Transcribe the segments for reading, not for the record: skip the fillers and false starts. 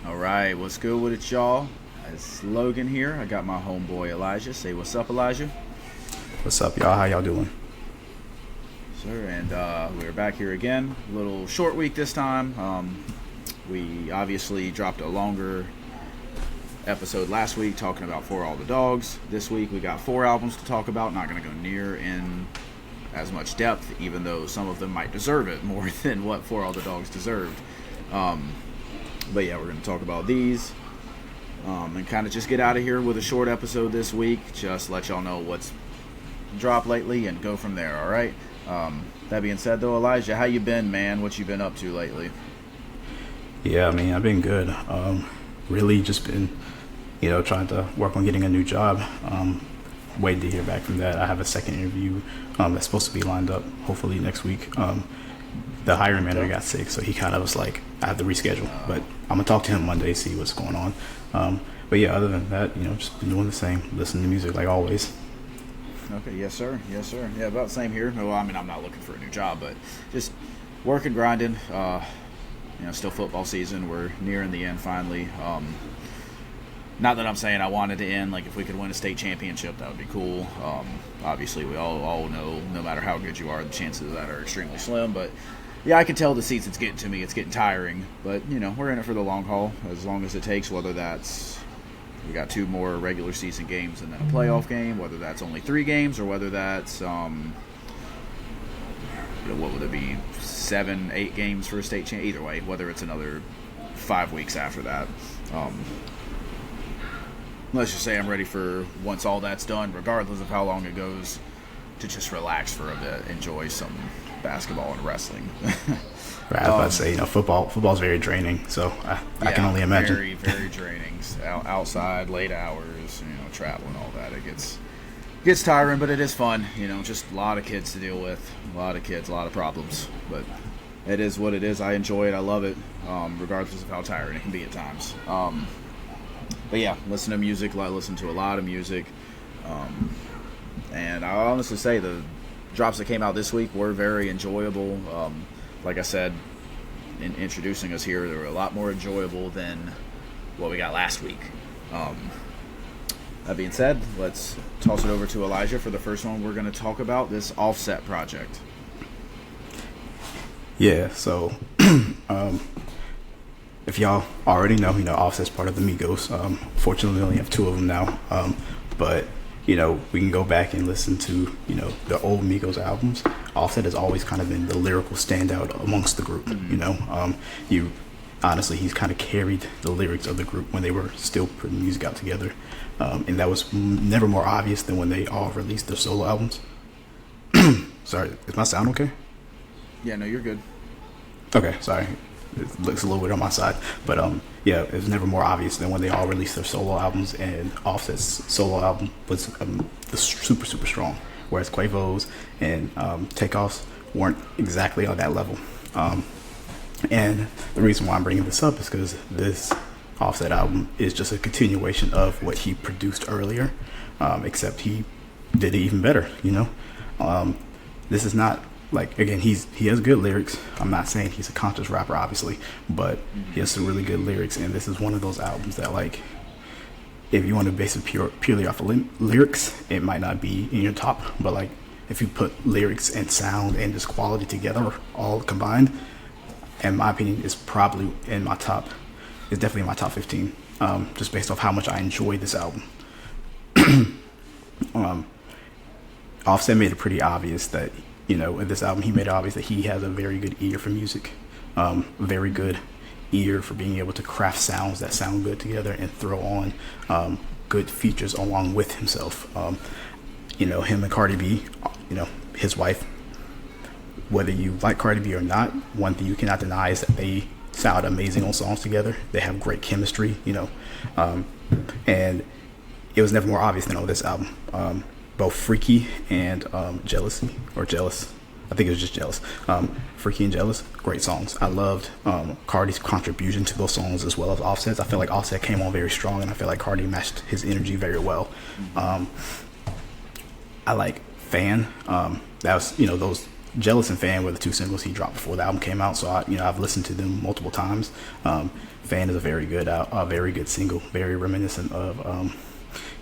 All right, what's good with it, y'all? It's Logan here. I got my homeboy Elijah. Say what's up, Elijah. What's up, y'all? How y'all doing? Sir, and we're back here again. A little short week this time. We obviously dropped a longer episode last week talking about For All the Dogs. This week we got 4 albums to talk about. Not going to go near in as much depth, even though some of them might deserve it more than what For All the Dogs deserved. But yeah, we're going to talk about these and kind of just get out of here with a short episode this week. Just let y'all know what's dropped lately and go from there, all right? That being said, though, Elijah, how you been, man? What you been up to lately? Yeah, I mean, I've been good. Really just been, trying to work on getting a new job. Waiting to hear back from that. I have a second interview that's supposed to be lined up hopefully next week. The hiring manager got sick, so he kind of was like, I have to reschedule. But I'm going to talk to him Monday, see what's going on. But yeah, other than that, just been doing the same, listening to music like always. Okay, yes, sir. Yes, sir. Yeah, about the same here. Well, I mean, I'm not looking for a new job, but just working, grinding. Still football season. We're nearing the end finally. Not that I'm saying I wanted to end. Like, if we could win a state championship, that would be cool. Obviously, we all know no matter how good you are, the chances of that are extremely slim. But yeah, I can tell the seats it's getting to me. It's getting tiring. But, we're in it for the long haul, as long as it takes, whether that's we got 2 more regular season games and then a playoff game, whether that's only 3 games or whether that's, what would it be, 7, 8 games for a state champ. Either way, whether it's another 5 weeks after that. Let's just say I'm ready for, once all that's done, regardless of how long it goes, to just relax for a bit, enjoy some basketball and wrestling. Right, I was about to say, football's very draining, so I can only imagine. Very, very draining. Outside, late hours, traveling, all that. It gets tiring, but it is fun. Just a lot of kids to deal with, a lot of kids, a lot of problems. But it is what it is. I enjoy it. I love it, regardless of how tiring it can be at times. But yeah, listen to music. I listen to a lot of music, and I'll honestly say the drops that came out this week were very enjoyable. Like I said, in introducing us here, they were a lot more enjoyable than what we got last week. That being said, let's toss it over to Elijah for the first one we're going to talk about, this Offset project. Yeah, so if y'all already know, Offset's part of the Migos. Fortunately, we only have 2 of them now. But we can go back and listen to, the old Migos albums. Offset has always kind of been the lyrical standout amongst the group, honestly, he's kind of carried the lyrics of the group when they were still putting music out together. And that was never more obvious than when they all released their solo albums. Sorry, is my sound okay? Yeah, no, you're good. Okay, sorry. It looks a little weird on my side. But yeah, it was never more obvious than when they all released their solo albums, and Offset's solo album was super, super strong. Whereas Quavo's and Takeoff's weren't exactly on that level. And the reason why I'm bringing this up is because this Offset album is just a continuation of what he produced earlier, except he did it even better, This is not, like, again, he has good lyrics. I'm not saying he's a conscious rapper, obviously, but he has some really good lyrics, and this is one of those albums that, like, if you want to base it purely off of lyrics, it might not be in your top, but, like, if you put lyrics and sound and just quality together, all combined, in my opinion, is probably in my top. It's definitely in my top 15, just based off how much I enjoyed this album. Offset made it pretty obvious that, in this album, he made it obvious that he has a very good ear for music, very good ear for being able to craft sounds that sound good together and throw on good features along with himself. Him and Cardi B, his wife, whether you like Cardi B or not, one thing you cannot deny is that they sound amazing on songs together. They have great chemistry, and it was never more obvious than on this album. Both Freaky and Jealousy, or Jealous, I think it was just Jealous. Freaky and Jealous, great songs. I loved Cardi's contribution to those songs as well as Offset's. I feel like Offset came on very strong, and I feel like Cardi matched his energy very well. I like Fan. That was, those Jealous and Fan were the 2 singles he dropped before the album came out, so I've listened to them multiple times. Fan is a very good single, very reminiscent of,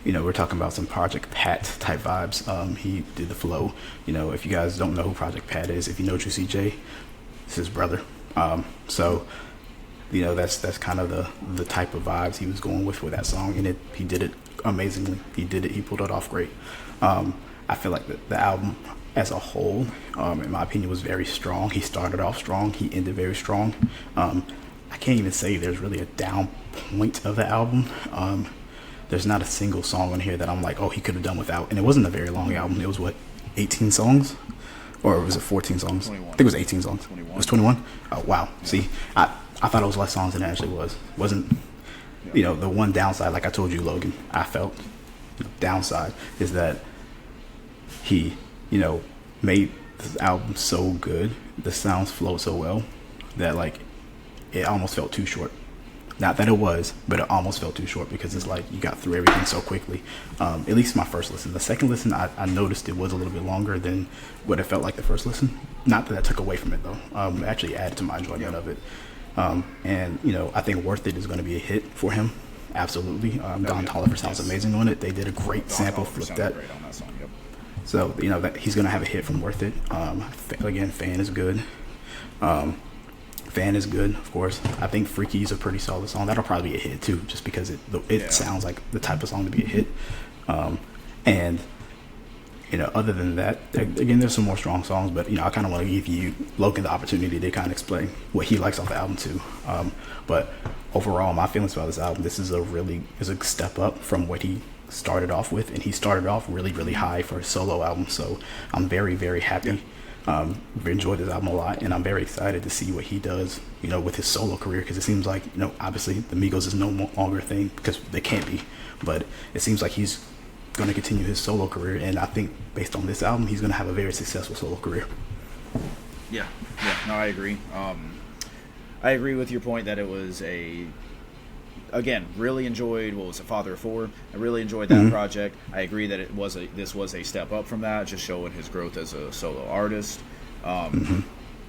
we're talking about some Project Pat type vibes. He did the flow. If you guys don't know who Project Pat is, if you know Juicy J, it's his brother. So that's kind of the type of vibes he was going with that song, and he did it amazingly. He pulled it off great. I feel like the album as a whole, in my opinion, was very strong. He started off strong, he ended very strong. I can't even say there's really a down point of the album. There's not a single song on here that I'm like, oh, he could have done without. And it wasn't a very long album. It was 18 songs? Or was it 14 songs? 21. I think it was 18 songs. 21. It was 21? Oh, wow. Yeah. See, I thought it was less songs than it actually was. Wasn't, the one downside, like I told you, Logan, I felt downside is that he, made this album so good, the sounds flowed so well that it almost felt too short. Not that it was, but it almost felt too short because it's like you got through everything so quickly. At least my first listen. The second listen, I noticed it was a little bit longer than what it felt like the first listen. Not that took away from it though. It actually added to my enjoyment of it. And I think Worth It is going to be a hit for him. Absolutely. Don Toliver sounds amazing on it. They did a great sample flip that. Great on that song, yep. So that he's going to have a hit from Worth It. Again, Fan is good. Fan is good, of course. I think Freaky is a pretty solid song. That'll probably be a hit too, just because it sounds like the type of song to be a hit. And other than that, again, there's some more strong songs, but I kind of want to give you Logan the opportunity to kind of explain what he likes off the album too. But overall, my feelings about this album, this is a step up from what he started off with, and he started off really, really high for a solo album. So I'm very, very happy. Enjoyed this album a lot, and I'm very excited to see what he does, with his solo career, because it seems like, obviously the Migos is no longer a thing because they can't be, but it seems like he's going to continue his solo career, and I think based on this album, he's going to have a very successful solo career. Yeah, no, I agree. I agree with your point that it was again, really enjoyed what was it, Father of Four. I really enjoyed that project. I agree that this was a step up from that, just showing his growth as a solo artist. I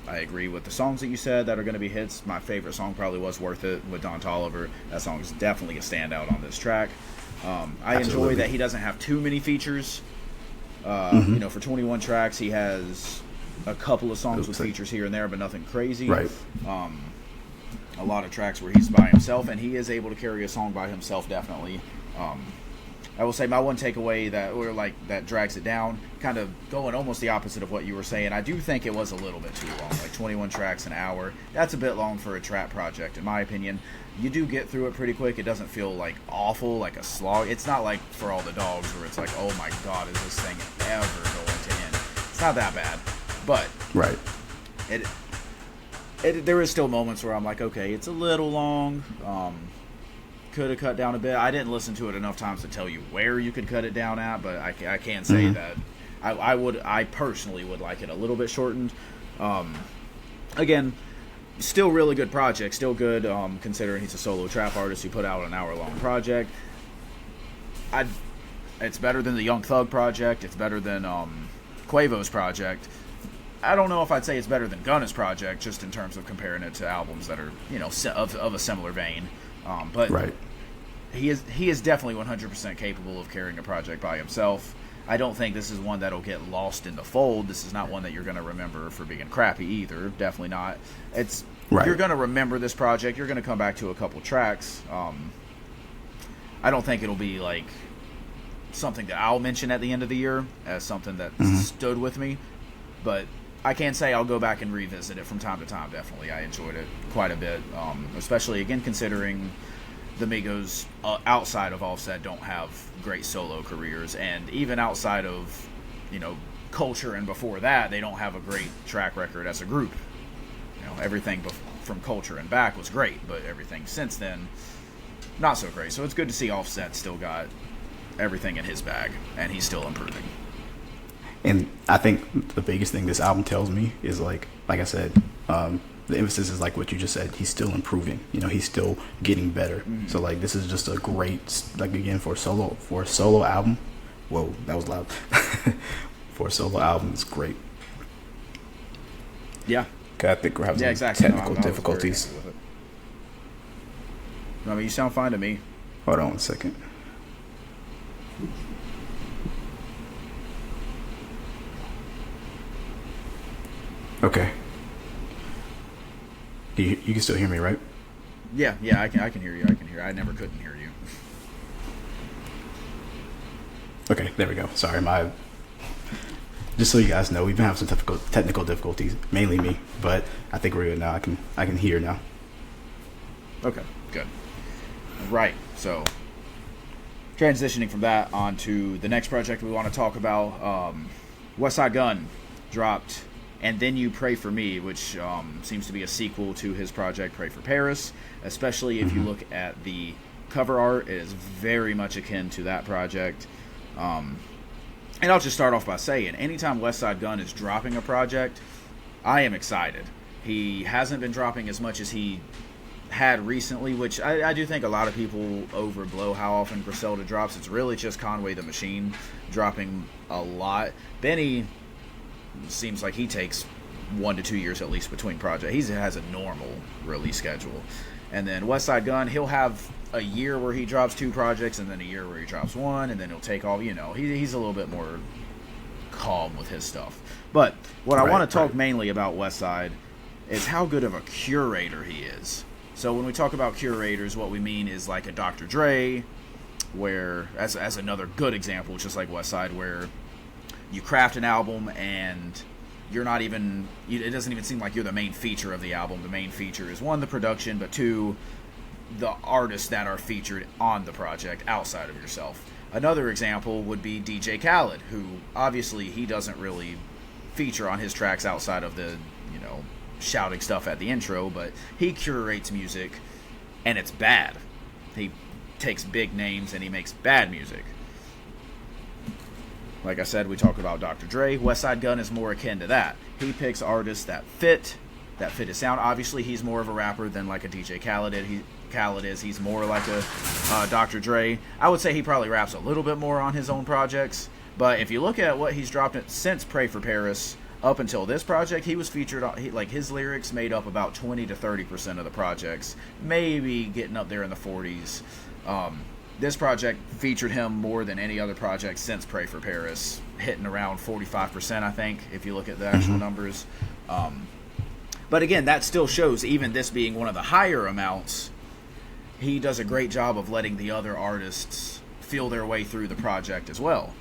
agree with the songs that you said that are going to be hits. My favorite song probably was Worth It with Don Toliver. That song is definitely a standout on this track. I enjoy that he doesn't have too many features. For 21 tracks, he has a couple of songs with features here and there, but nothing crazy. Right. A lot of tracks where he's by himself, and he is able to carry a song by himself, definitely. I will say my one takeaway that drags it down, kind of going almost the opposite of what you were saying. I do think it was a little bit too long, like 21 tracks an hour. That's a bit long for a trap project, in my opinion. You do get through it pretty quick. It doesn't feel like awful, like a slog. It's not like For All the Dogs where it's like, oh my god, is this thing ever going to end? It's not that bad, but right. There is still moments where I'm like, okay, it's a little long. Could have cut down a bit. I didn't listen to it enough times to tell you where you could cut it down at, but I can say that I personally would like it a little bit shortened. Again, still really good project, still good considering he's a solo trap artist who put out an hour-long project. It's better than the Young Thug project. It's better than Quavo's project. I don't know if I'd say it's better than Gunna's project, just in terms of comparing it to albums that are, of a similar vein. But right. he is definitely 100% capable of carrying a project by himself. I don't think this is one that'll get lost in the fold. This is not one that you're going to remember for being crappy either. Definitely not. You're going to remember this project. You're going to come back to a couple tracks. I don't think it'll be like something that I'll mention at the end of the year as something that stood with me. But I can say I'll go back and revisit it from time to time, definitely. I enjoyed it quite a bit, especially, again, considering the Migos outside of Offset don't have great solo careers, and even outside of, Culture and before that, they don't have a great track record as a group. Everything from Culture and back was great, but everything since then, not so great. So it's good to see Offset still got everything in his bag, and he's still improving. And I think the biggest thing this album tells me is like I said, the emphasis is like what you just said. He's still improving. He's still getting better. Mm-hmm. So this is just a great, again, for a solo album. Whoa, that was loud. For a solo album, it's great. Yeah. Okay, I think we're having some technical difficulties. I mean, you sound fine to me. Hold on 1 second. Okay. You can still hear me, right? Yeah, I can hear you. I never couldn't hear you. Okay, there we go. Sorry, just so you guys know, we've been having some technical difficulties, mainly me, but I think we're good now. I can hear now. Okay, good. Right, so transitioning from that onto the next project we want to talk about, Westside Gunn dropped And Then You Pray For Me, which seems to be a sequel to his project Pray For Paris, especially if you look at the cover art. It is very much akin to that project. And I'll just start off by saying, anytime Westside Gunn is dropping a project, I am excited. He hasn't been dropping as much as he had recently, which I do think a lot of people overblow how often Griselda drops. It's really just Conway the Machine dropping a lot. Benny seems like he takes 1 to 2 years at least between projects. He has a normal release schedule. And then Westside Gunn, he'll have a year where he drops 2 projects, and then a year where he drops 1, and then he'll take off. He's a little bit more calm with his stuff. But what I want to talk mainly about Westside is how good of a curator he is. So when we talk about curators, what we mean is like a Dr. Dre, where, as another good example, just like Westside, where you craft an album and you're not even, it doesn't even seem like you're the main feature of the album. The main feature is 1, the production, but 2, the artists that are featured on the project outside of yourself. Another example would be DJ Khaled, who obviously he doesn't really feature on his tracks outside of the, shouting stuff at the intro, but he curates music and it's bad. He takes big names and he makes bad music. Like I said, we talk about Dr. Dre. Westside Gunn is more akin to that. He picks artists that fit his sound. Obviously, he's more of a rapper than like a DJ Khaled is. He's more like a Dr. Dre. I would say he probably raps a little bit more on his own projects. But if you look at what he's dropped since Pray For Paris up until this project, he was featured on, his lyrics made up about 20 to 30% of the projects, maybe getting up there in the 40s. This project featured him more than any other project since Pray For Paris, hitting around 45%, I think, if you look at the actual numbers. But again, that still shows, even this being one of the higher amounts, he does a great job of letting the other artists feel their way through the project as well,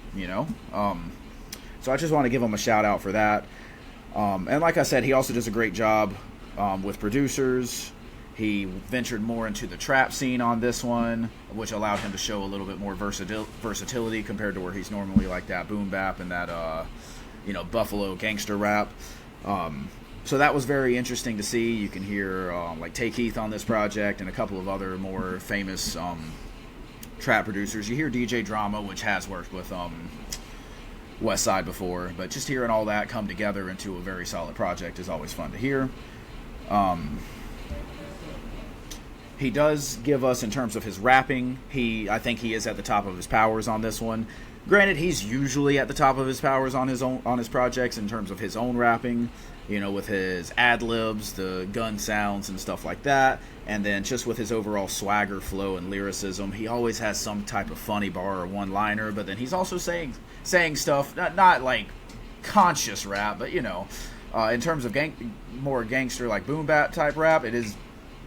So I just want to give him a shout out for that. And like I said, he also does a great job with producers. He ventured more into the trap scene on this one, which allowed him to show a little bit more versatility compared to where he's normally like that boom bap and that Buffalo gangster rap. So that was very interesting to see. You can hear like Tay Keith on this project and a couple of other more famous trap producers. You hear DJ Drama, which has worked with Westside before, but just hearing all that come together into a very solid project is always fun to hear. He does give us, in terms of his rapping, I think he is at the top of his powers on this one. Granted, he's usually at the top of his powers on his projects in terms of his own rapping, with his ad-libs, the gun sounds and stuff like that, and then just with his overall swagger, flow, and lyricism. He always has some type of funny bar or one-liner, but then he's also saying stuff, not like conscious rap, but in terms of more gangster, like boom bap type rap,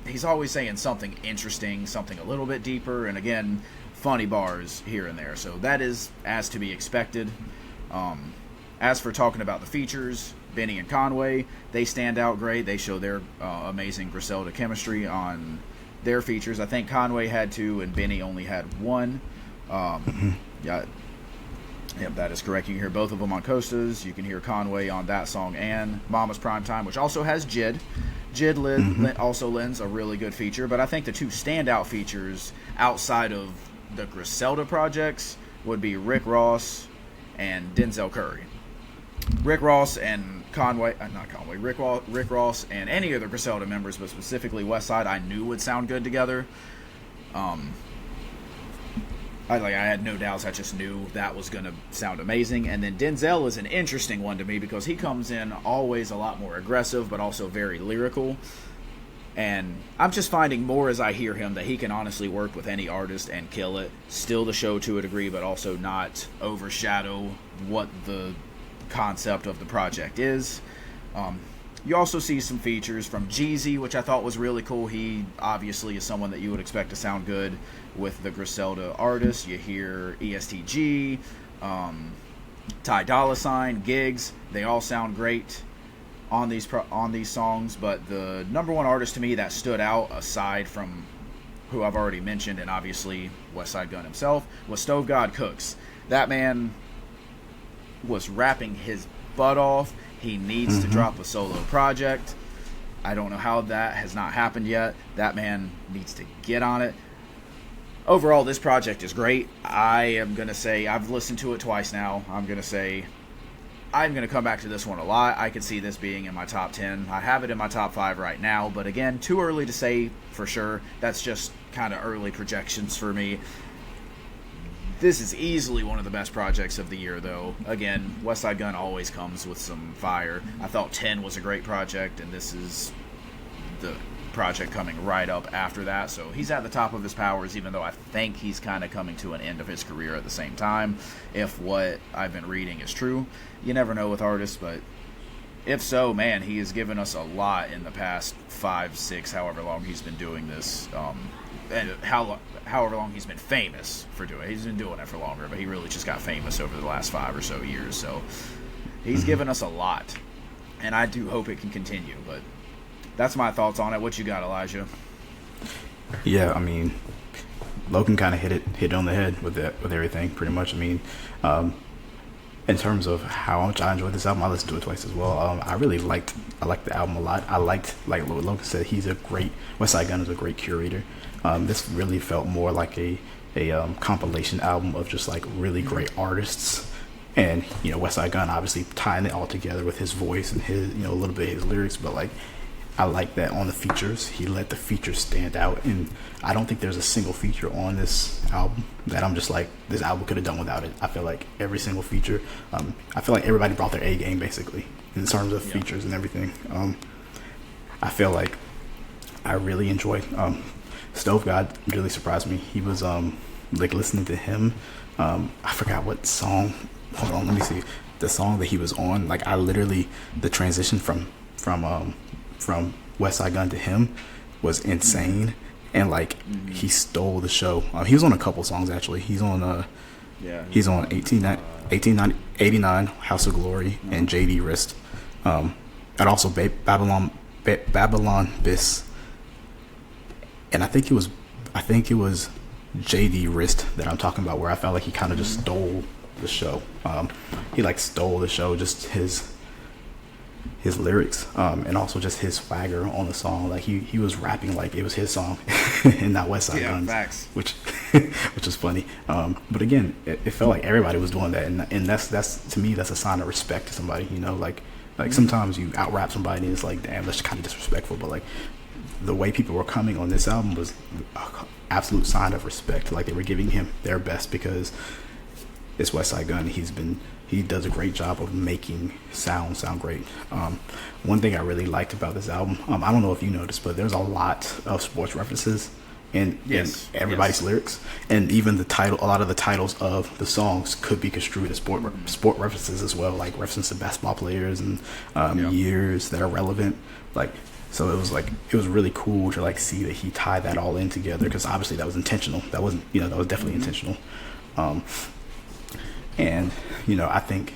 he's always saying something interesting, something a little bit deeper, and again, funny bars here and there. So that is as to be expected. As for talking about the features, Benny and Conway, they stand out great. They show their amazing Griselda chemistry on their features. I think Conway had 2 and Benny only had 1. Yep, that is correct. You can hear both of them on Costas. You can hear Conway on that song and Mama's Prime Time, which also has Jid. Jid also lends a really good feature, but I think the 2 standout features outside of the Griselda projects would be Rick Ross and Denzel Curry. Rick Ross and Rick Ross and any of the Griselda members, but specifically Westside, I knew would sound good together. I had no doubts. I just knew that was going to sound amazing. And then Denzel is an interesting one to me because he comes in always a lot more aggressive, but also very lyrical. And I'm just finding more as I hear him that he can honestly work with any artist and kill it. Still the show to a degree, but also not overshadow what the concept of the project is. You also see some features from Jeezy, which I thought was really cool. He obviously is someone that you would expect to sound good with the Griselda artist. You hear ESTG, Ty Dolla $ign, Gigs. They all sound great on these songs, but the number one artist to me that stood out, aside from who I've already mentioned, and obviously Westside Gunn himself, was Stove God Cooks. That man was rapping his butt off. He needs to drop a solo project. I don't know how that has not happened yet. That man needs to get on it. Overall, this project is great. I am going to say, I've listened to it twice now. I'm going to come back to this one a lot. I could see this being in my top 10. I have it in my top 5 right now, but again, too early to say for sure. That's just kind of early projections for me. This is easily one of the best projects of the year, though. Again, Westside Gunn always comes with some fire. I thought 10 was a great project, and this is the project coming right up after that. So he's at the top of his powers, even though I think he's kind of coming to an end of his career at the same time, if what I've been reading is true. You never know with artists, but if so, man, he has given us a lot in the past 5, 6, however long he's been doing this, and however long he's been famous for doing it. He's been doing it for longer, but he really just got famous over the last 5 or so years. So he's given us a lot, and I do hope it can continue. But that's my thoughts on it. What you got, Elijah? Yeah, I mean, Logan kind of hit it on the head with everything, pretty much. I mean, in terms of how much I enjoyed this album, I listened to it twice as well. I liked the album a lot. I liked, like what Logan said, Westside Gunn is a great curator. This really felt more like a compilation album of just like really great artists, and Westside Gunn obviously tying it all together with his voice and his a little bit of his lyrics, but like I like that on the features, he let the features stand out, and I don't think there's a single feature on this album that I'm just like, this album could have done without it. I feel like every single feature, I feel like everybody brought their A game basically in terms of features and everything. I feel like I really enjoyed Stove God. Really surprised me. He was like listening to him. I forgot what song. Hold on, let me see. The song that he was on. Like I literally, the transition from Westside Gunn to him was insane, and like he stole the show. He was on a couple songs actually. He's on 89 House of Glory and JD Wrist, and also Babylon Bis. And I think it was JD Wrist that I'm talking about, where I felt like he kind of just stole the show. He like stole the show, just his lyrics, and also just his swagger on the song. Like he was rapping like it was his song and not Westside Gunn's. Facts. Which is funny. But again, it felt like everybody was doing that, and that's to me, that's a sign of respect to somebody. Like sometimes you out rap somebody and it's like, damn, that's kind of disrespectful. But like the way people were coming on this album was an absolute sign of respect. Like they were giving him their best because it's Westside Gunn. He does a great job of making sound great. One thing I really liked about this album, I don't know if you noticed, but there's a lot of sports references in everybody's lyrics, and even a lot of the titles of the songs could be construed as sport references as well, like references to basketball players and years that are relevant. Like, so it was really cool to like see that he tied that all in together, because obviously that was intentional. That was definitely intentional. And I think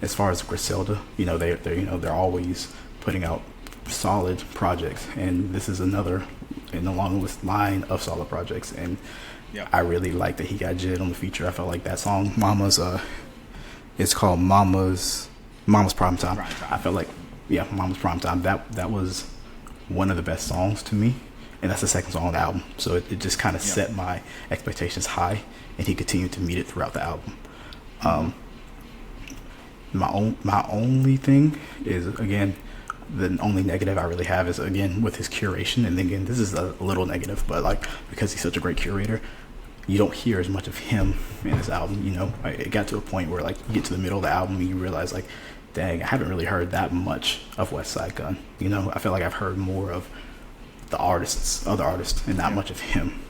as far as Griselda, they're always putting out solid projects, and this is another in a long line of solid projects. And I really like that he got Jid on the feature. I felt like that song Mama's it's called Mama's Prime Time. I felt like Mama's Prime Time, that was one of the best songs to me, and that's the second song on the album, so it just kind of set my expectations high, and he continued to meet it throughout the album. My only thing is, again, the only negative I really have is, again, with his curation. And again, this is a little negative, but like, because he's such a great curator, you don't hear as much of him in this album. It got to a point where like you get to the middle of the album and you realize like, dang, I haven't really heard that much of Westside Gunn. I feel like I've heard more of the other artists, and not much of him.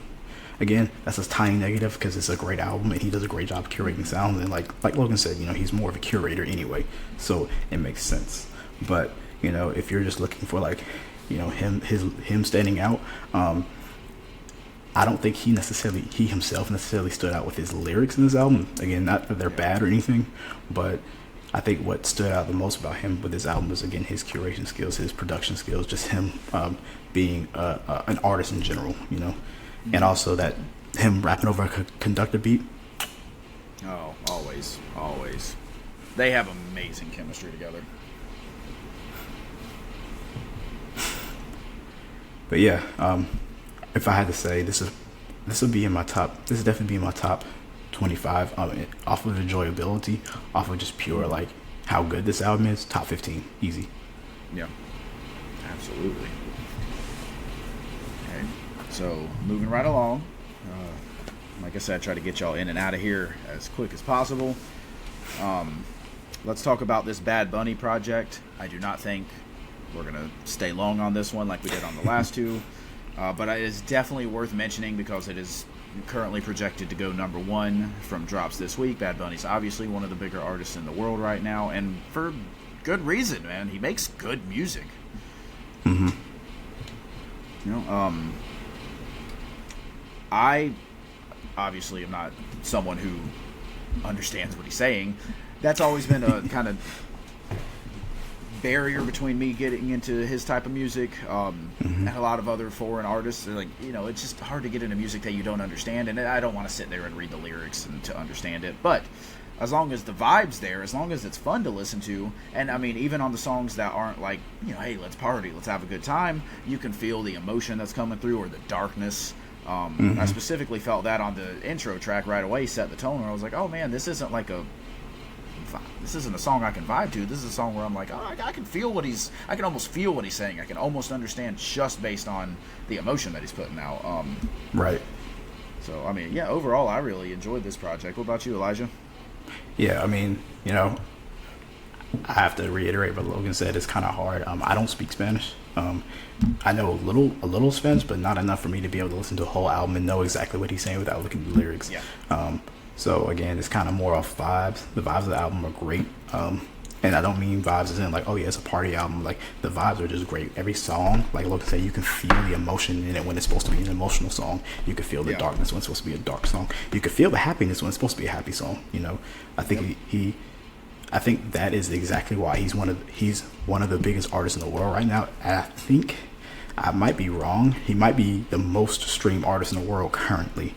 Again, that's a tiny negative because it's a great album and he does a great job curating sound. And like Logan said, he's more of a curator anyway, so it makes sense. But if you're just looking for like, him standing out, I don't think he himself necessarily stood out with his lyrics in this album. Again, not that they're bad or anything, but I think what stood out the most about him with this album was, again, his curation skills, his production skills, just him being an artist in general, and also that him rapping over a conductor beat. Oh, always. They have amazing chemistry together. But yeah, if I had to say, this would be in my top. This would definitely be in my top 25. Off of enjoyability, off of just pure like how good this album is. Top 15, easy. Yeah, absolutely. Okay, so moving right along. Like I said, try to get y'all in and out of here as quick as possible. Let's talk about this Bad Bunny project. I do not think we're going to stay long on this one like we did on the last two. But it is definitely worth mentioning because it is currently projected to go number 1 from drops this week. Bad Bunny's obviously one of the bigger artists in the world right now, and for good reason, man. He makes good music. Mm-hmm. I obviously am not someone who understands what he's saying. That's always been a kind of barrier between me getting into his type of music and a lot of other foreign artists. Like, it's just hard to get into music that you don't understand, and I don't want to sit there and read the lyrics and to understand it. But as long as the vibe's there, as long as it's fun to listen to, and I mean, even on the songs that aren't like, hey, let's party, let's have a good time, you can feel the emotion that's coming through or the darkness. I specifically felt that on the intro track right away, set the tone where I was like, oh man, this isn't a song I can vibe to. This is a song where I'm like, oh, I can almost feel what he's saying. I can almost understand just based on the emotion that he's putting out. Right. So, I mean, yeah, overall, I really enjoyed this project. What about you, Elijah? Yeah, I mean, I have to reiterate what Logan said. It's kind of hard. I don't speak Spanish. I know a little Spanish, but not enough for me to be able to listen to a whole album and know exactly what he's saying without looking at the lyrics. Yeah. So again, it's kind of more off vibes. The vibes of the album are great. And I don't mean vibes as in like, oh yeah, it's a party album. Like, the vibes are just great. Every song, like Logan said, you can feel the emotion in it when it's supposed to be an emotional song. You can feel the darkness when it's supposed to be a dark song. You can feel the happiness when it's supposed to be a happy song. I think I think that is exactly why he's one of the biggest artists in the world right now. And I think I might be wrong. He might be the most streamed artist in the world currently.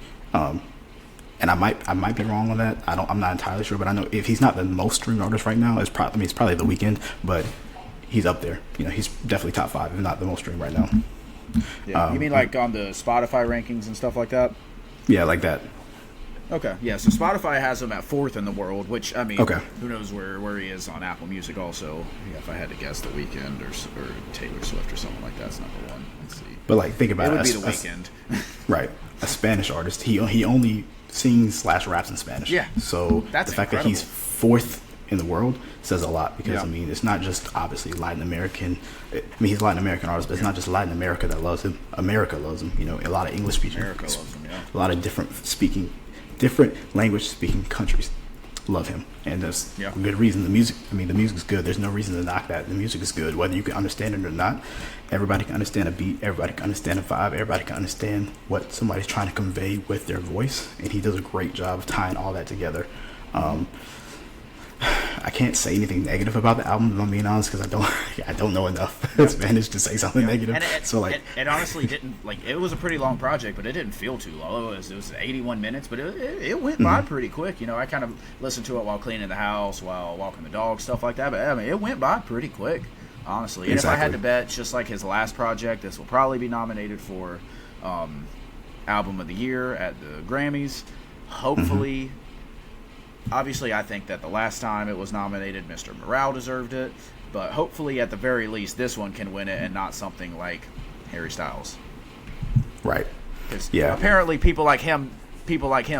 And I might be wrong on that. I'm not entirely sure, but I know if he's not the most streamed artist right now, it's probably The Weeknd, but he's up there. He's definitely top 5, if not the most streamed right now. Yeah. You mean like on the Spotify rankings and stuff like that? Yeah, like that. Okay, yeah. So Spotify has him at 4th in the world, which, I mean, okay. Who knows where he is on Apple Music also. Yeah, if I had to guess, The Weeknd or Taylor Swift or something like that's number 1. Let's see. But like, think about it. It would be The Weeknd. Right. A Spanish artist. He only sings / raps in Spanish. Yeah. So that's the fact incredible. that he's 4th in the world says a lot because, yeah. I mean, it's not just obviously Latin American. I mean, he's a Latin American artist, but it's not just Latin America that loves him. America loves him. A lot of English speaking. America loves him, yeah. A lot of different language speaking countries love him, and there's good reason. The music is good. There's no reason to knock that. The music is good, whether you can understand it or not. Everybody can understand a beat. Everybody can understand a vibe. Everybody can understand what somebody's trying to convey with their voice, and he does a great job of tying all that together. I can't say anything negative about the album, if I'm being honest, because I don't know enough Spanish to say something negative. And it honestly didn't, it was a pretty long project, but it didn't feel too long. It was 81 minutes, but it went by pretty quick. I kind of listened to it while cleaning the house, while walking the dog, stuff like that. But I mean, it went by pretty quick, honestly. And exactly. If I had to bet, just like his last project, this will probably be nominated for Album of the Year at the Grammys. Hopefully. Obviously, I think that the last time it was nominated, Mr. Morale deserved it. But hopefully, at the very least, this one can win it and not something like Harry Styles. Right. Yeah. Apparently, people like him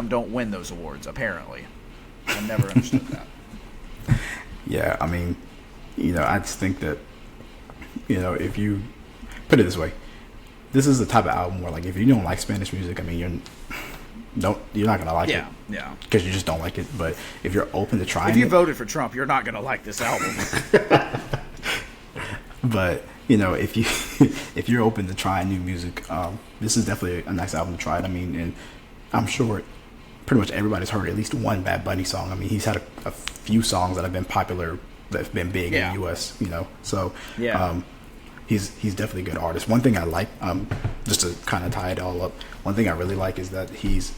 don't win those awards, apparently. I've never understood that. Yeah, I mean, I just think that, if you put it this way, this is the type of album where, like, if you don't like Spanish music, I mean, you're not gonna like it. Yeah. Because you just don't like it. But if you're open to trying, if you voted for Trump, you're not gonna like this album. But if you're open to trying new music, this is definitely a nice album to try. I mean, and I'm sure pretty much everybody's heard at least one Bad Bunny song. I mean, he's had a few songs that have been popular, that have been big in the U.S. So he's definitely a good artist. One thing I like, just to kind of tie it all up, one thing I really like is that he's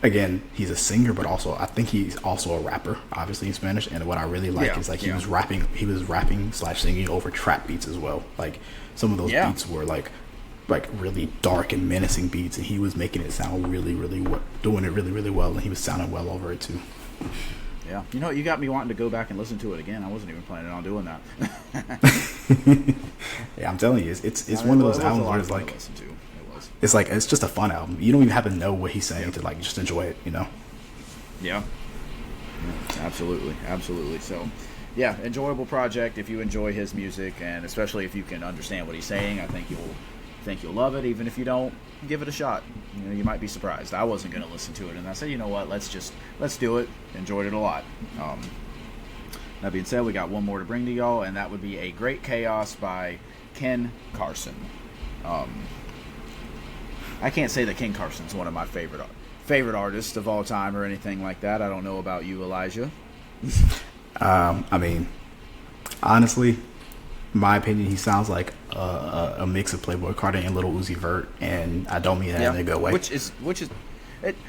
a singer, but also I think he's also a rapper, obviously in Spanish. And what I really like is like he was rapping / singing over trap beats as well. Like some of those beats were like really dark and menacing beats, and he was making it sound doing it really, really well, and he was sounding well over it too. Yeah, you got me wanting to go back and listen to it again. I wasn't even planning on doing that. Yeah, I'm telling you, it's one of those albums where it's like, it's just a fun album. You don't even have to know what he's saying to like just enjoy it, Yeah, absolutely. So, yeah, enjoyable project if you enjoy his music, and especially if you can understand what he's saying. I think you'll love it. Even if you don't, give it a shot. You might be surprised. I wasn't going to listen to it, and I said, you know what, let's do it. Enjoyed it a lot. That being said, we got one more to bring to y'all, and that would be A Great Chaos by Ken Carson. I can't say that Ken Carson's one of my favorite artists of all time or anything like that. I don't know about you, Elijah. I mean, honestly, my opinion, he sounds like a mix of Playboi Carti and Lil Uzi Vert, and I don't mean that in a good way. Which is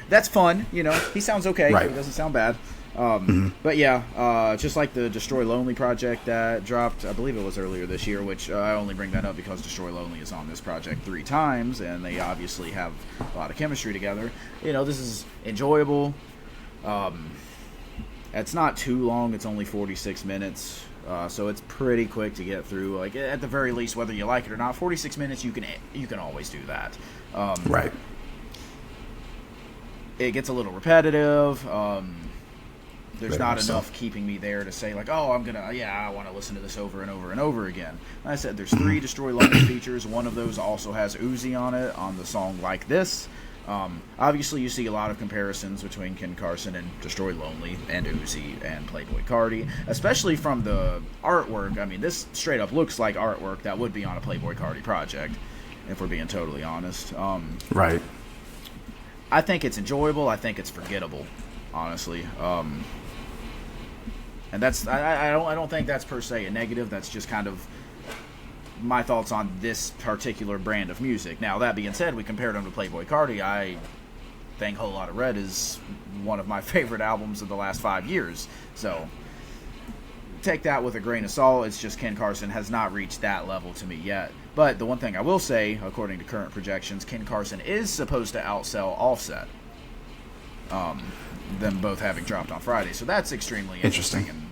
that's fun. He sounds okay. Right. He doesn't sound bad. But yeah, just like the Destroy Lonely project that dropped, I believe it was earlier this year, which I only bring that up because Destroy Lonely is on this project 3 times, and they obviously have a lot of chemistry together. This is enjoyable. It's not too long. It's only 46 minutes. So it's pretty quick to get through. Like, at the very least, whether you like it or not, 46 minutes, you can always do that. Right. It gets a little repetitive. There's not enough keeping me there to say, like, oh, I want to listen to this over and over and over again. Like I said, there's 3 Destroy Lonely features. One of those also has Uzi on it, on the song Like This. Obviously, you see a lot of comparisons between Ken Carson and Destroy Lonely and Uzi and Playboi Carti, especially from the artwork. I mean, this straight up looks like artwork that would be on a Playboi Carti project, if we're being totally honest. Right. I think it's enjoyable. I think it's forgettable, honestly. And that's I don't think that's per se a negative. That's just kind of my thoughts on this particular brand of music. Now, that being said, we compared them to Playboi Carti. I think Whole Lotta Red is one of my favorite albums of the last 5 years. So take that with a grain of salt. It's just Ken Carson has not reached that level to me yet. But the one thing I will say, according to current projections, Ken Carson is supposed to outsell Offset. Them both having dropped on Friday. So that's extremely interesting. And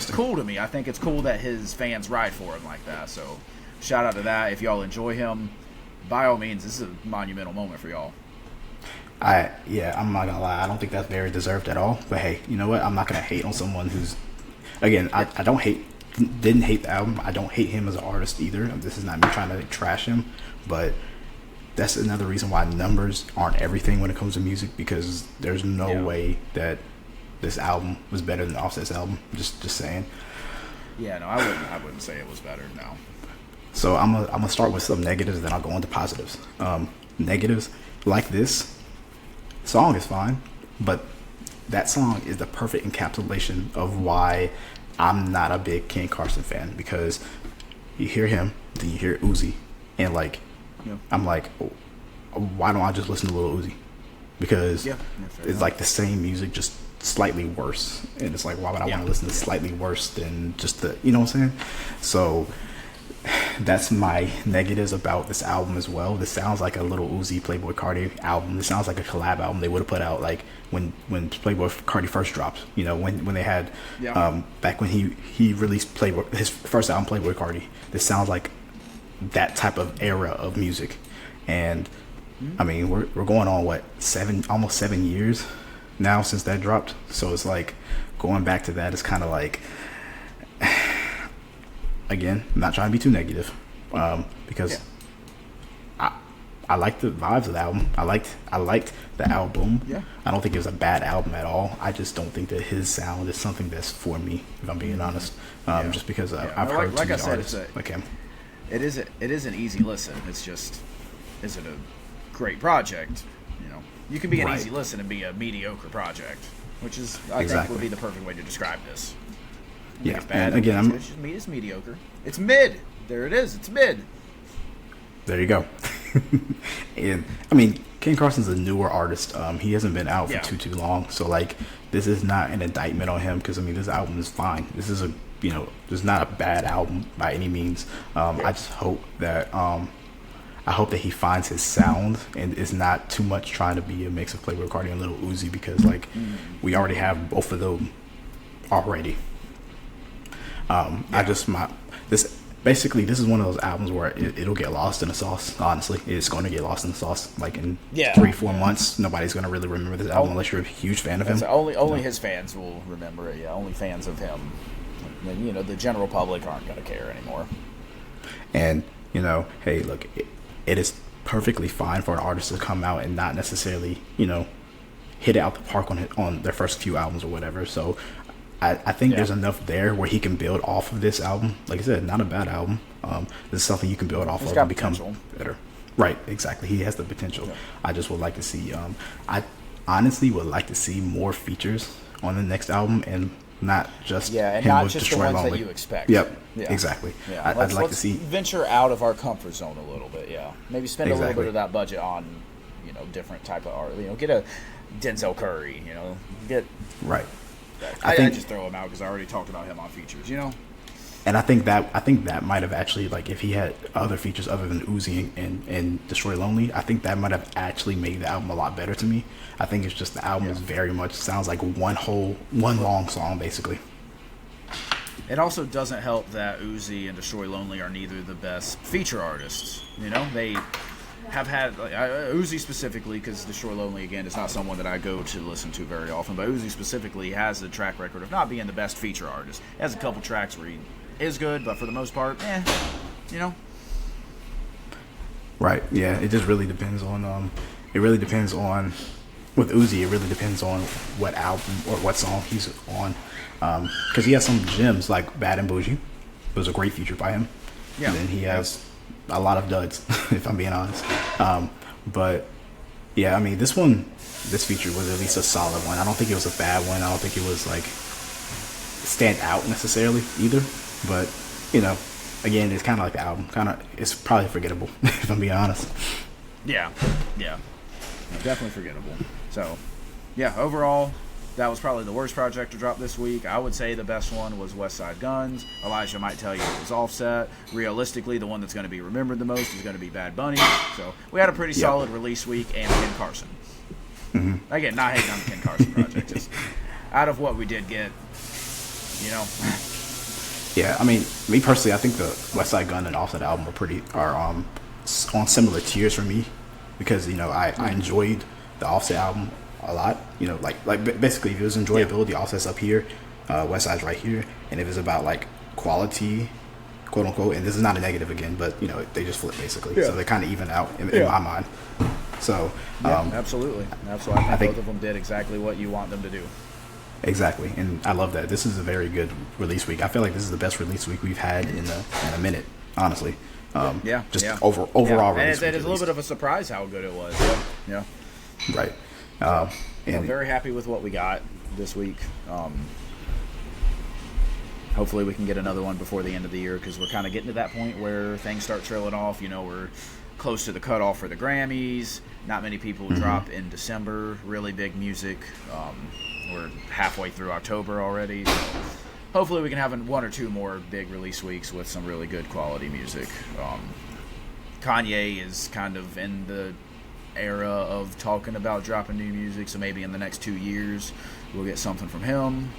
cool to me. I think it's cool that his fans ride for him like that. So shout out to that. If y'all enjoy him, by all means, this is a monumental moment for y'all. I'm not gonna lie, I don't think that's very deserved at all. But hey, you know what? I'm not gonna hate on someone who's, again, I didn't hate the album. I don't hate him as an artist either. This is not me trying to trash him, but that's another reason why numbers aren't everything when it comes to music, because there's no way that this album was better than Offset's album. Just saying. Yeah, no, I wouldn't say it was better. No. So I'm gonna start with some negatives, then I'll go into positives. Negatives, like this song is fine, but that song is the perfect encapsulation of why I'm not a big Ken Carson fan, because you hear him, then you hear Uzi, and like, I'm like, why don't I just listen to Lil Uzi? Because it's like the same music, just slightly worse. And it's like, why would I want to listen to slightly worse than just the, you know what I'm saying? So that's my negatives about this album as well. This sounds like a Lil Uzi Playboi Carti album. This sounds like a collab album they would have put out like when Playboi Carti first dropped. When they had back when he released his first album, Playboi Carti. This sounds like that type of era of music. And I mean, we're going on almost 7 years now since that dropped. So it's like going back to that is kind of like, again, I'm not trying to be too negative, because I liked the vibes of the album. I liked the album. Yeah. I don't think it was a bad album at all. I just don't think that his sound is something that's for me, if I'm being honest. Just because I've heard too many artists like him. It is an easy listen. It's just, is it a great project? You can be an easy listen and be a mediocre project, which is I think would be the perfect way to describe this. Yeah, it's bad. And again, it's mediocre. It's mid. There it is. It's mid. There you go. And I mean, Ken Carson's a newer artist. He hasn't been out for too long, so like this is not an indictment on him because I mean this album is fine. This is this is not a bad album by any means. I just hope that he finds his sound and is not too much trying to be a mix of Playboi Carti and Lil Uzi because like we already have both of them already. This is one of those albums where it'll get lost in the sauce. Honestly, it's going to get lost in the sauce. Like in 3-4 months, nobody's going to really remember this album unless you're a huge fan of him. Only his fans will remember it. Yeah, only fans of him. The general public aren't going to care anymore. And hey, look, it is perfectly fine for an artist to come out and not necessarily hit it out the park on their first few albums or whatever. So I think there's enough there where he can build off of this album. Like I said, not a bad album. This is something you can build off of and become better. Right, exactly. He has the potential. Yeah. I just would like to see. I honestly would like to see more features on the next album and not just and him not with just Destroy the ones Lonely. that you expect. Yep, exactly. Yeah. I'd like to see venture out of our comfort zone a little bit. Yeah, maybe spend a little bit of that budget on different type of art. Get a Denzel Curry. Get right. I just throw him out because I already talked about him on features, And I think that might have actually, like, if he had other features other than Uzi and Destroy Lonely, I think that might have actually made the album a lot better to me. I think it's just the album is very much sounds like one long song basically. It also doesn't help that Uzi and Destroy Lonely are neither the best feature artists. They have had Uzi specifically, because Destroy Lonely again is not someone that I go to listen to very often, but Uzi specifically has a track record of not being the best feature artist. He has a couple tracks where he is good, but for the most part, Right. Yeah. It just really depends on. It really depends on. With Uzi, it really depends on what album or what song he's on, because he has some gems like Bad and Bougie. It was a great feature by him. Yeah. And then he has a lot of duds, if I'm being honest. But yeah, I mean, this feature was at least a solid one. I don't think it was a bad one. I don't think it was like stand out necessarily either. But again, it's kind of like the album. It's probably forgettable, if I'm being honest. Yeah, definitely forgettable. So, yeah, overall, that was probably the worst project to drop this week. I would say the best one was Westside Gunn's. Elijah might tell you it was Offset. Realistically, the one that's going to be remembered the most is going to be Bad Bunny. So we had a pretty solid release week, and Ken Carson. Mm-hmm. Again, not hating on the Ken Carson project. Just out of what we did get, Yeah, I mean, me personally, I think the Westside Gunn and Offset album are on similar tiers for me because I enjoyed the Offset album a lot. Like basically, if it was enjoyability, Offset's up here, Westside's right here, and if it's about like quality, quote unquote, and this is not a negative again, but they just flip basically, so they kind of even out in my mind. So absolutely, I think both of them did exactly what you want them to do. Exactly, and I love that. This is a very good release week. I feel like this is the best release week we've had in a minute, honestly. Overall release week. And it's a little bit of a surprise how good it was. Yeah. Right. And I'm very happy with what we got this week. Hopefully we can get another one before the end of the year because we're kind of getting to that point where things start trailing off. We're close to the cutoff for the Grammys. Not many people drop in December. Really big music. We're halfway through October already. So hopefully we can have one or two more big release weeks with some really good quality music. Kanye is kind of in the era of talking about dropping new music, so maybe in the next 2 years we'll get something from him.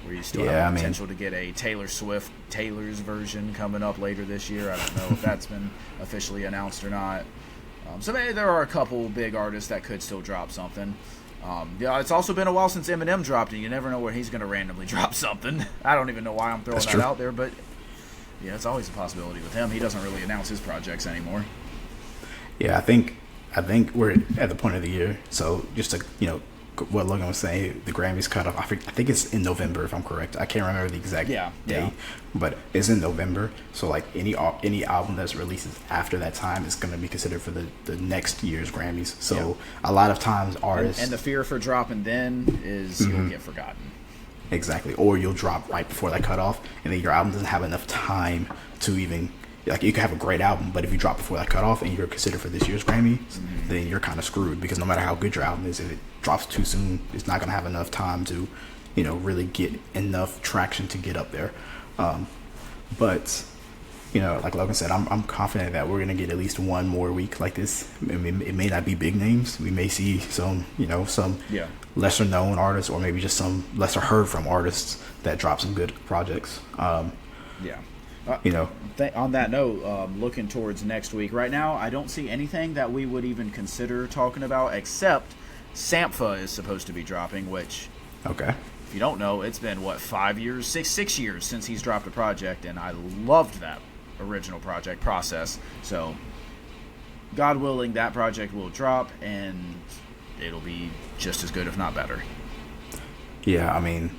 Where you still have the potential to get a Taylor's version coming up later this year. I don't know if that's been officially announced or not. So maybe there are a couple big artists that could still drop something. It's also been a while since Eminem dropped, and you never know where he's going to randomly drop something. I don't even know why I'm throwing that out there, but Yeah, it's always a possibility with him. He doesn't really announce his projects anymore. Yeah, I think we're at the point of the year. So just to what Logan was saying, the Grammys cut off. I think it's in November, if I'm correct. I can't remember the exact day, but it's in November. So like any album that's releases after that time is going to be considered for the next year's Grammys. So a lot of times artists and the fear for dropping then is you'll get forgotten. Exactly, or you'll drop right before that cutoff, and then your album doesn't have enough time to even. Like, you could have a great album, but if you drop before that cutoff and you're considered for this year's Grammys, then you're kind of screwed, because no matter how good your album is, if it drops too soon, it's not going to have enough time to, really get enough traction to get up there. But, like Logan said, I'm confident that we're going to get at least one more week like this. I mean, it may not be big names. We may see some lesser known artists, or maybe just some lesser heard from artists that drop some good projects. On that note, looking towards next week, right now, I don't see anything that we would even consider talking about, except Sampha is supposed to be dropping, which, okay, if you don't know, it's been, 6 years since he's dropped a project, and I loved that original project process. So, God willing, that project will drop, and it'll be just as good, if not better. Yeah, I mean,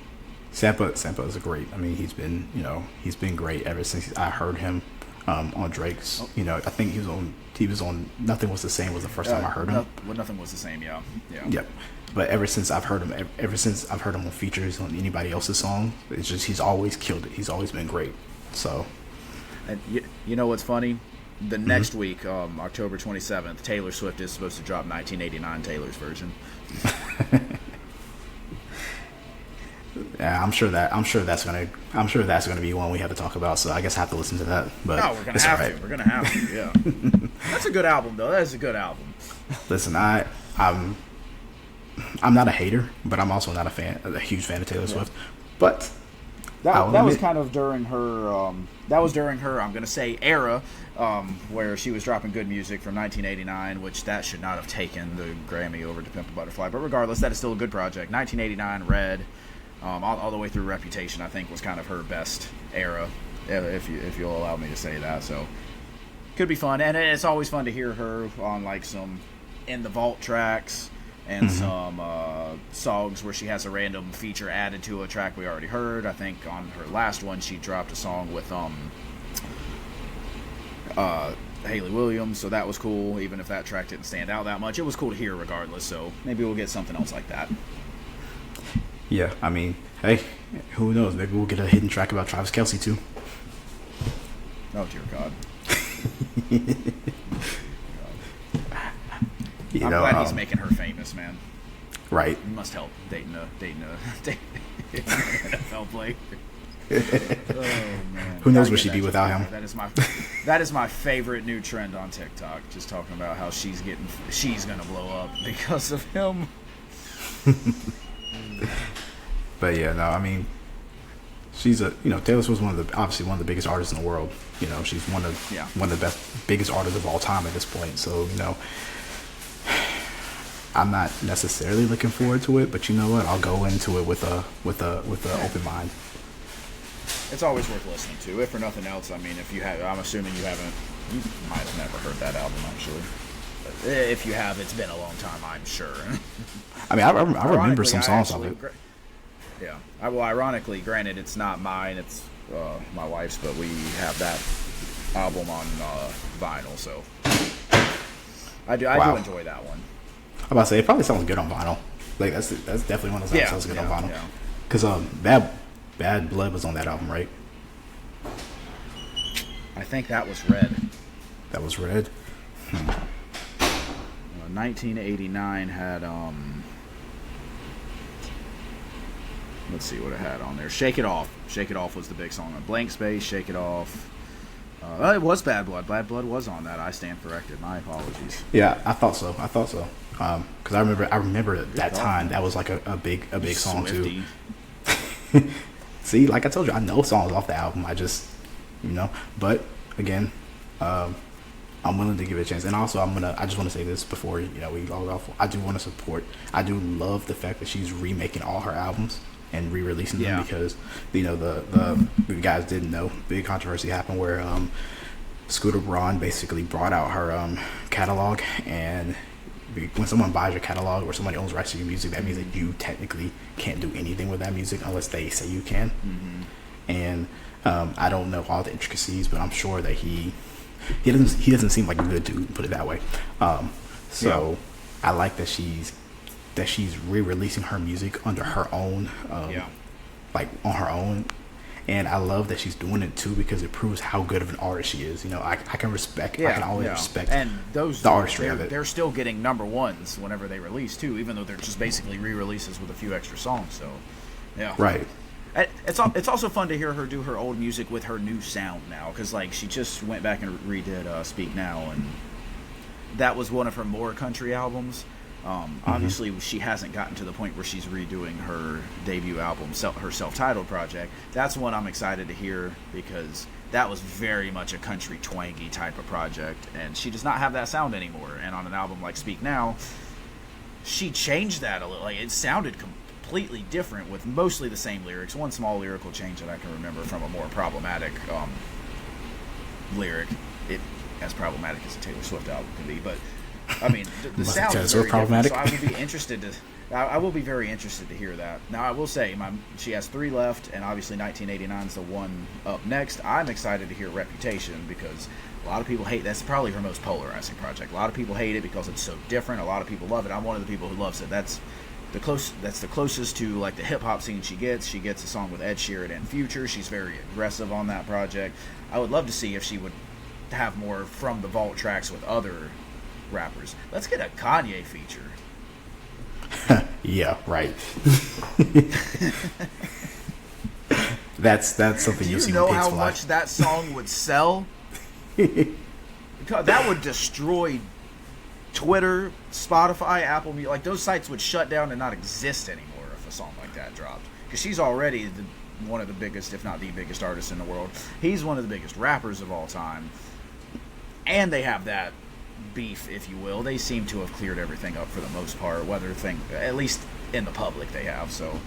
Sampha is great. I mean, he's been great ever since I heard him on Drake's. I think he was on Nothing Was the Same was the first time I heard him. Nothing Was the Same, yeah. Yep. But ever since I've heard him on features on anybody else's song, it's just he's always killed it. He's always been great. So, and you know what's funny? The next week, October 27th, Taylor Swift is supposed to drop 1989 Taylor's version. Yeah, I'm sure that's gonna be one we have to talk about. So I guess I have to listen to that. But no, we're gonna have to. We're gonna have to. Yeah, that's a good album, though. That's a good album. Listen, I'm not a hater, but I'm also not a huge fan of Taylor Swift. But that was kind of during her. That was during her. I'm gonna say era, where she was dropping good music from 1989, which that should not have taken the Grammy over To Pimp a Butterfly. But regardless, that is still a good project. 1989, Red. All the way through Reputation, I think, was kind of her best era, if you'll allow me to say that. So, could be fun, and it's always fun to hear her on like some In the Vault tracks and some songs where she has a random feature added to a track we already heard. I think on her last one, she dropped a song with Haley Williams, so that was cool. Even if that track didn't stand out that much, it was cool to hear regardless. So maybe we'll get something else like that. Yeah, I mean, hey, who knows? Maybe we'll get a hidden track about Travis Kelce, too. Oh, dear God. I'm glad he's making her famous, man. Right. He must help dating a NFL player. Oh, man. Who knows where she'd be without him? That is my favorite new trend on TikTok. Just talking about how she's gonna blow up because of him. But yeah, no, I mean, she's Taylor Swift's obviously one of the biggest artists in the world. She's one of the biggest artists of all time at this point. So, I'm not necessarily looking forward to it, but you know what? I'll go into it with a open mind. It's always worth listening to, if for nothing else. I mean, I'm assuming you might have never heard that album actually. But if you have, it's been a long time, I'm sure. I mean, I remember some songs of it. Yeah. Ironically, granted, it's not mine, it's my wife's, but we have that album on vinyl, so I do enjoy that one. I'm about to say, it probably sounds good on vinyl. Like, that's definitely one of those that sounds good on vinyl. Yeah. Because Bad Blood was on that album, right? I think that was Red. That was Red? 1989 had let's see what it had on there. Shake It Off. Shake It Off was the big song. Blank Space, Shake It Off. It was Bad Blood. Bad Blood was on that. I stand corrected. My apologies. Yeah, I thought so. Because I remember at that time that was like a big song Swifty. Too. See, like I told you, I know songs off the album. I just, But again, I'm willing to give it a chance. And also, I just want to say this before we log off. I do want to support. I do love the fact that she's remaking all her albums. and re-releasing them because the guys didn't know. Big controversy happened where Scooter Braun basically brought out her catalog, and when someone buys your catalog or somebody owns rights to your music, that means that you technically can't do anything with that music unless they say you can. And I don't know all the intricacies, but I'm sure that he doesn't seem like a good dude, put it that way. I like that she's re-releasing her music under her own, like on her own. And I love that she's doing it too because it proves how good of an artist she is. I can respect. I can always respect. And the artistry of it. They're still getting number ones whenever they release too, even though they're just basically re-releases with a few extra songs. So, yeah. Right. It's also fun to hear her do her old music with her new sound now, because like she just went back and redid Speak Now, and that was one of her more country albums. Obviously, she hasn't gotten to the point where she's redoing her debut album, her self-titled project. That's one I'm excited to hear because that was very much a country twangy type of project, and she does not have that sound anymore. And on an album like Speak Now, she changed that a little. Like, it sounded completely different with mostly the same lyrics. One small lyrical change that I can remember from a more problematic lyric. It as problematic as a Taylor Swift album can be, but I mean, the sound is very problematic. So I will be interested to. I will be very interested to hear that. Now, I will say, she has 3 left, and obviously 1989 is the one up next. I'm excited to hear Reputation because a lot of people hate. That's probably her most polarizing project. A lot of people hate it because it's so different. A lot of people love it. I'm one of the people who loves it. That's the closest to like the hip hop scene she gets. She gets a song with Ed Sheeran and Future. She's very aggressive on that project. I would love to see if she would have more from the vault tracks with other rappers. Let's get a Kanye feature. Yeah, right. that's something you see. Do you know how much that song would sell? Because that would destroy Twitter, Spotify, Apple Music. Like, those sites would shut down and not exist anymore if a song like that dropped. Because she's already one of the biggest, if not the biggest artist in the world. He's one of the biggest rappers of all time. And they have that beef, if you will. They seem to have cleared everything up for the most part, at least in the public they have. So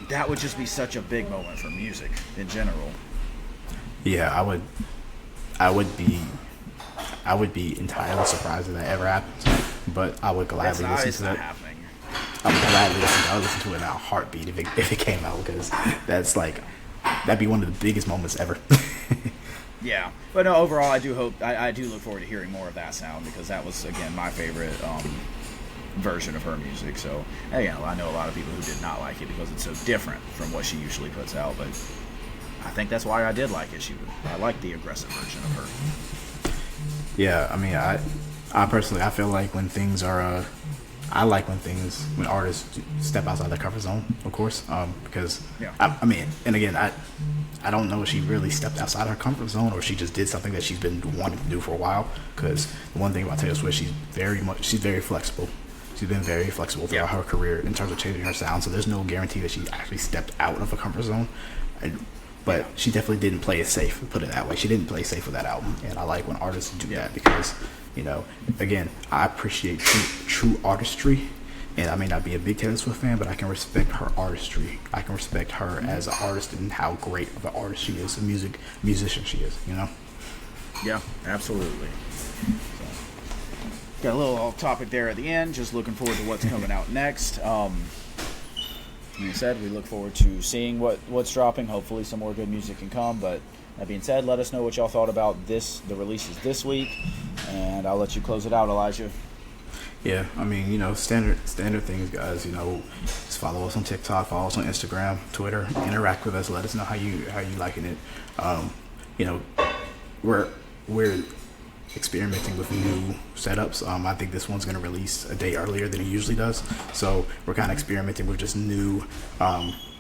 that would just be such a big moment for music in general. Yeah, I would be entirely surprised if that ever happens, but I would gladly listen to that. Happening. I would gladly listen to it in a heartbeat if it came out, because that'd be one of the biggest moments ever. Yeah, but no, overall, I do look forward to hearing more of that sound, because that was, again, my favorite version of her music. So, again, I know a lot of people who did not like it because it's so different from what she usually puts out, but I think that's why I did like it. I like the aggressive version of her. Yeah, I mean, I personally, I feel like when things are, when artists step outside their comfort zone, of course, because, I mean, and again, I don't know if she really stepped outside her comfort zone or she just did something that she's been wanting to do for a while. Because the one thing about Taylor Swift, she's very flexible. She's been very flexible throughout her career in terms of changing her sound. So there's no guarantee that she actually stepped out of a comfort zone. But she definitely didn't play it safe, put it that way. She didn't play safe with that album. And I like when artists do that because, again, I appreciate true artistry. And I may not be a big Taylor Swift fan, but I can respect her artistry. I can respect her as an artist and how great of an artist she is, a musician she is, Yeah, absolutely. So, got a little off topic there at the end. Just looking forward to what's coming out next. Like I said, we look forward to seeing what's dropping. Hopefully some more good music can come. But that being said, let us know what y'all thought about the releases this week. And I'll let you close it out, Elijah. Yeah, I mean, standard things, guys. Just follow us on TikTok, follow us on Instagram, Twitter, interact with us, let us know how you liking it. We're experimenting with new setups. I think this one's going to release a day earlier than it usually does, so we're kind of experimenting with just new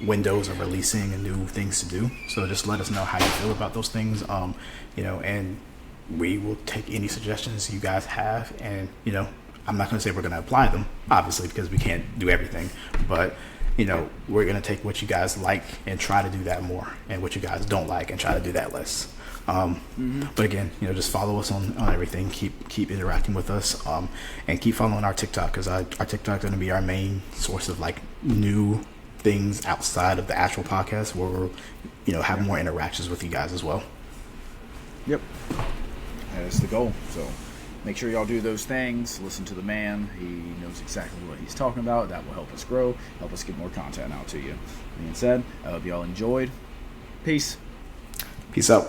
windows of releasing and new things to do. So just let us know how you feel about those things, and we will take any suggestions you guys have, and I'm not going to say we're going to apply them, obviously, because we can't do everything. But, we're going to take what you guys like and try to do that more, and what you guys don't like and try to do that less. But again, just follow us on everything. Keep interacting with us, and keep following our TikTok, because our TikTok is going to be our main source of new things outside of the actual podcast where we're, have more interactions with you guys as well. Yep. That's the goal. So make sure y'all do those things. Listen to the man. He knows exactly what he's talking about. That will help us grow, help us get more content out to you. Being said, I hope y'all enjoyed. Peace. Peace out.